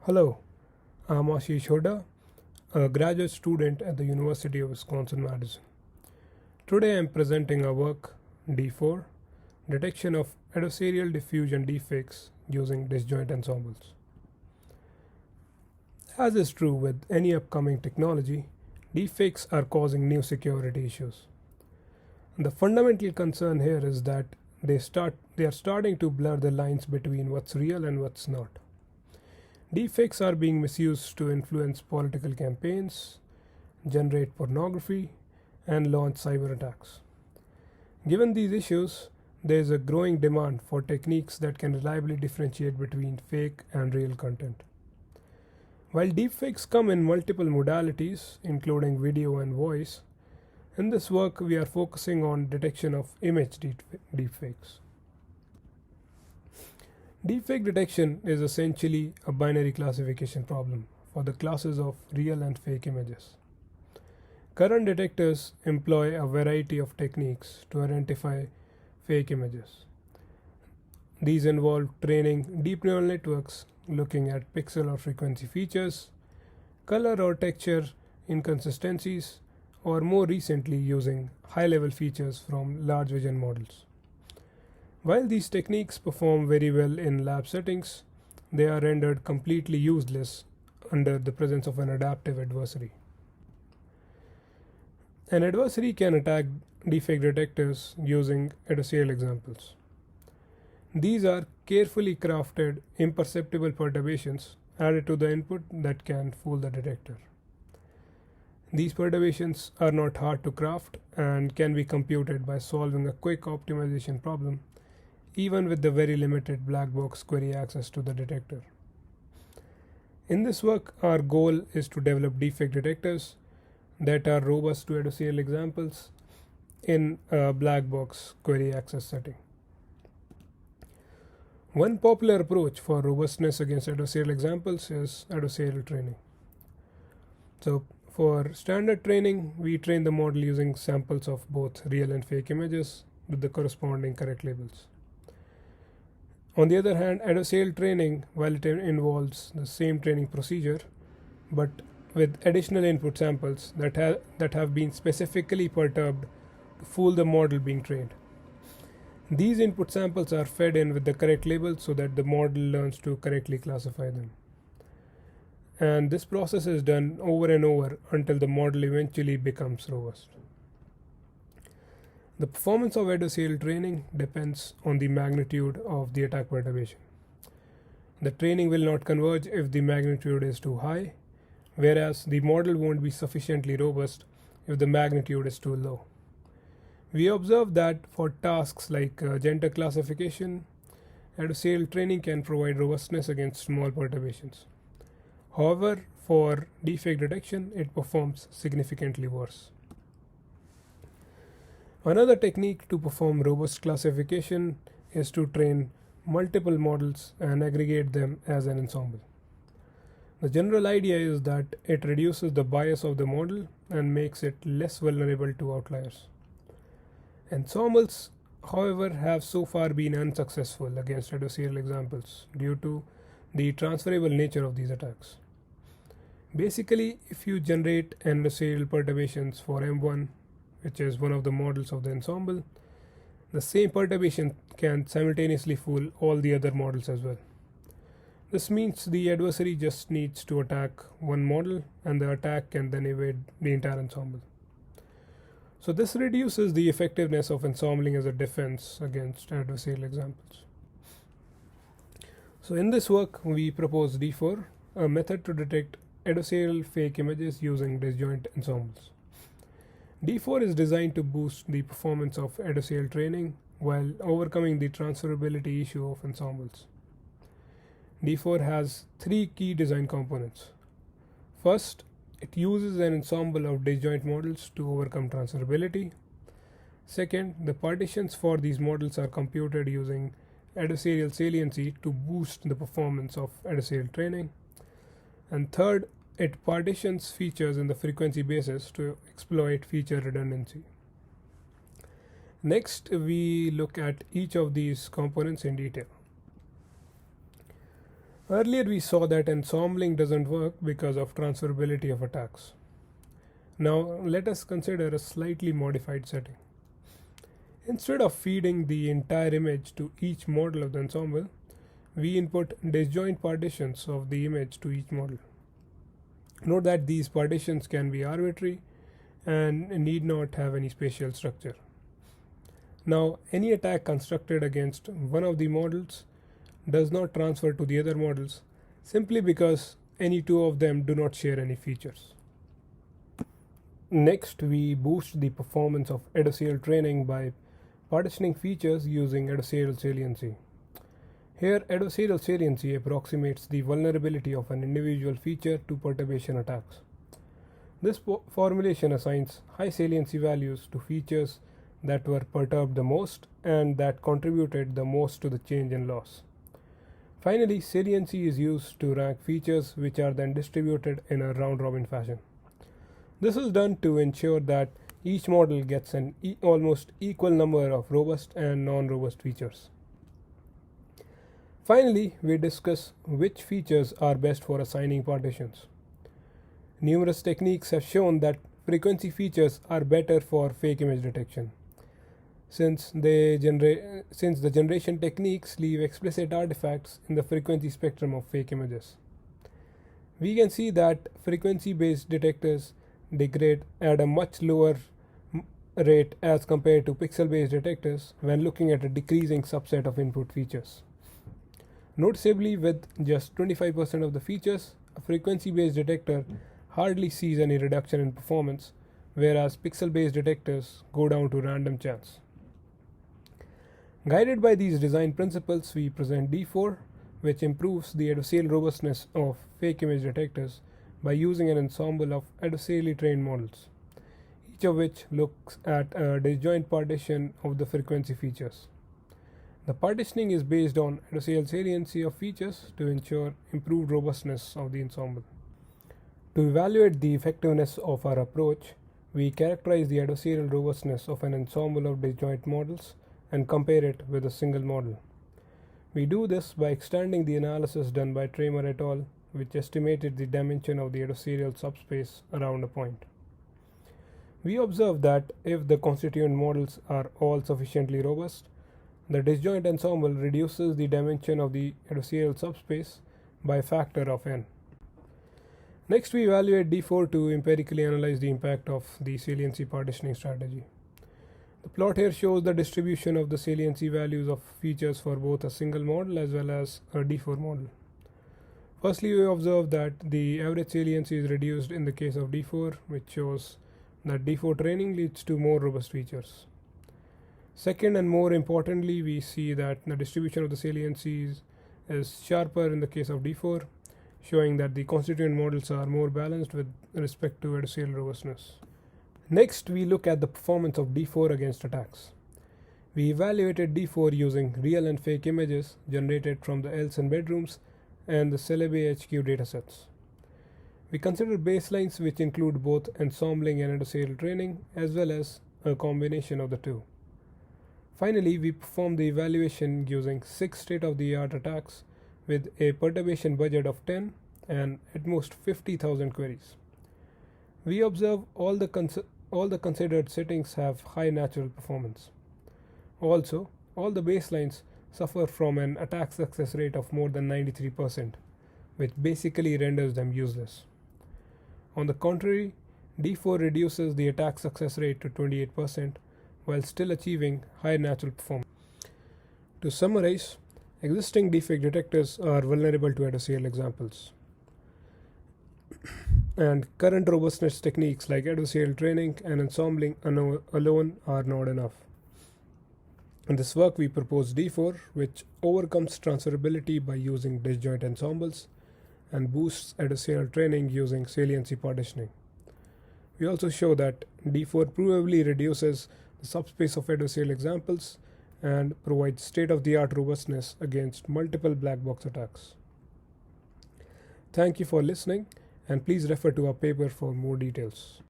Hello, I'm Ashish Hooda, a graduate student at the University of Wisconsin-Madison. Today I'm presenting our work D4, Detection of Adversarial Diffusion Deepfakes using Disjoint Ensembles. As is true with any upcoming technology, deepfakes are causing new security issues. The fundamental concern here is that they are starting to blur the lines between what's real and what's not. Deepfakes are being misused to influence political campaigns, generate pornography, and launch cyber attacks. Given these issues, there is a growing demand for techniques that can reliably differentiate between fake and real content. While deepfakes come in multiple modalities, including video and voice, in this work we are focusing on detection of image deepfakes. Deepfake detection is essentially a binary classification problem for the classes of real and fake images. Current detectors employ a variety of techniques to identify fake images. These involve training deep neural networks looking at pixel or frequency features, color or texture inconsistencies, or more recently using high-level features from large vision models. While these techniques perform very well in lab settings, they are rendered completely useless under the presence of an adaptive adversary. An adversary can attack deepfake detectors using adversarial examples. These are carefully crafted, imperceptible perturbations added to the input that can fool the detector. These perturbations are not hard to craft and can be computed by solving a quick optimization problem, even with the very limited black box query access to the detector. In this work, our goal is to develop deepfake detectors that are robust to adversarial examples in a black box query access setting. One popular approach for robustness against adversarial examples is adversarial training. So, for standard training, we train the model using samples of both real and fake images with the corresponding correct labels. On the other hand, adversarial training, while it involves the same training procedure, but with additional input samples that have been specifically perturbed to fool the model being trained. These input samples are fed in with the correct labels so that the model learns to correctly classify them. And this process is done over and over until the model eventually becomes robust. The performance of adversarial training depends on the magnitude of the attack perturbation. The training will not converge if the magnitude is too high, whereas the model won't be sufficiently robust if the magnitude is too low. We observe that for tasks like gender classification, adversarial training can provide robustness against small perturbations. However, for deepfake detection, it performs significantly worse. Another technique to perform robust classification is to train multiple models and aggregate them as an ensemble. The general idea is that it reduces the bias of the model and makes it less vulnerable to outliers. Ensembles, however, have so far been unsuccessful against adversarial examples due to the transferable nature of these attacks. Basically, if you generate adversarial perturbations for M1, which is one of the models of the ensemble, the same perturbation can simultaneously fool all the other models as well. This means the adversary just needs to attack one model and the attack can then evade the entire ensemble. So this reduces the effectiveness of ensembling as a defense against adversarial examples. So in this work, we propose D4, a method to detect adversarial fake images using disjoint ensembles. D4 is designed to boost the performance of adversarial training while overcoming the transferability issue of ensembles. D4 has three key design components. First, it uses an ensemble of disjoint models to overcome transferability. Second, the partitions for these models are computed using adversarial saliency to boost the performance of adversarial training. And third, it partitions features in the frequency basis to exploit feature redundancy. Next, we look at each of these components in detail. Earlier we saw that ensembling doesn't work because of transferability of attacks. Now let us consider a slightly modified setting. Instead of feeding the entire image to each model of the ensemble, we input disjoint partitions of the image to each model. Note that these partitions can be arbitrary and need not have any spatial structure. Now, any attack constructed against one of the models does not transfer to the other models simply because any two of them do not share any features. Next, we boost the performance of adversarial training by partitioning features using adversarial saliency. Here, adversarial saliency approximates the vulnerability of an individual feature to perturbation attacks. This formulation assigns high saliency values to features that were perturbed the most and that contributed the most to the change and loss. Finally, saliency is used to rank features which are then distributed in a round-robin fashion. This is done to ensure that each model gets an almost equal number of robust and non-robust features. Finally, we discuss which features are best for assigning partitions. Numerous techniques have shown that frequency features are better for fake image detection, since the generation techniques leave explicit artifacts in the frequency spectrum of fake images. We can see that frequency-based detectors degrade at a much lower rate as compared to pixel-based detectors when looking at a decreasing subset of input features. Noticeably, with just 25% of the features, a frequency-based detector hardly sees any reduction in performance, whereas pixel-based detectors go down to random chance. Guided by these design principles, we present D4, which improves the adversarial robustness of fake image detectors by using an ensemble of adversarially trained models, each of which looks at a disjoint partition of the frequency features. The partitioning is based on adversarial saliency of features to ensure improved robustness of the ensemble. To evaluate the effectiveness of our approach, we characterize the adversarial robustness of an ensemble of disjoint models and compare it with a single model. We do this by extending the analysis done by Tramer et al., which estimated the dimension of the adversarial subspace around a point. We observe that if the constituent models are all sufficiently robust, the disjoint ensemble reduces the dimension of the adversarial subspace by a factor of n. Next, we evaluate D4 to empirically analyze the impact of the saliency partitioning strategy. The plot here shows the distribution of the saliency values of features for both a single model as well as a D4 model. Firstly, we observe that the average saliency is reduced in the case of D4, which shows that D4 training leads to more robust features. Second, and more importantly, we see that the distribution of the saliencies is sharper in the case of D4, showing that the constituent models are more balanced with respect to adversarial robustness. Next, we look at the performance of D4 against attacks. We evaluated D4 using real and fake images generated from the ELSE and bedrooms and the Celebi HQ datasets. We considered baselines which include both ensembling and adversarial training, as well as a combination of the two. Finally, we performed the evaluation using 6 state-of-the-art attacks with a perturbation budget of 10 and at most 50,000 queries. We observe all the considered settings have high natural performance. Also, all the baselines suffer from an attack success rate of more than 93%, which basically renders them useless. On the contrary, D4 reduces the attack success rate to 28% while still achieving high natural performance. To summarize, existing deepfake detectors are vulnerable to adversarial examples, and current robustness techniques like adversarial training and ensembling alone are not enough. In this work, we propose D4, which overcomes transferability by using disjoint ensembles and boosts adversarial training using saliency partitioning. We also show that D4 provably reduces the subspace of adversarial examples and provides state-of-the-art robustness against multiple black box attacks. Thank you for listening, and please refer to our paper for more details.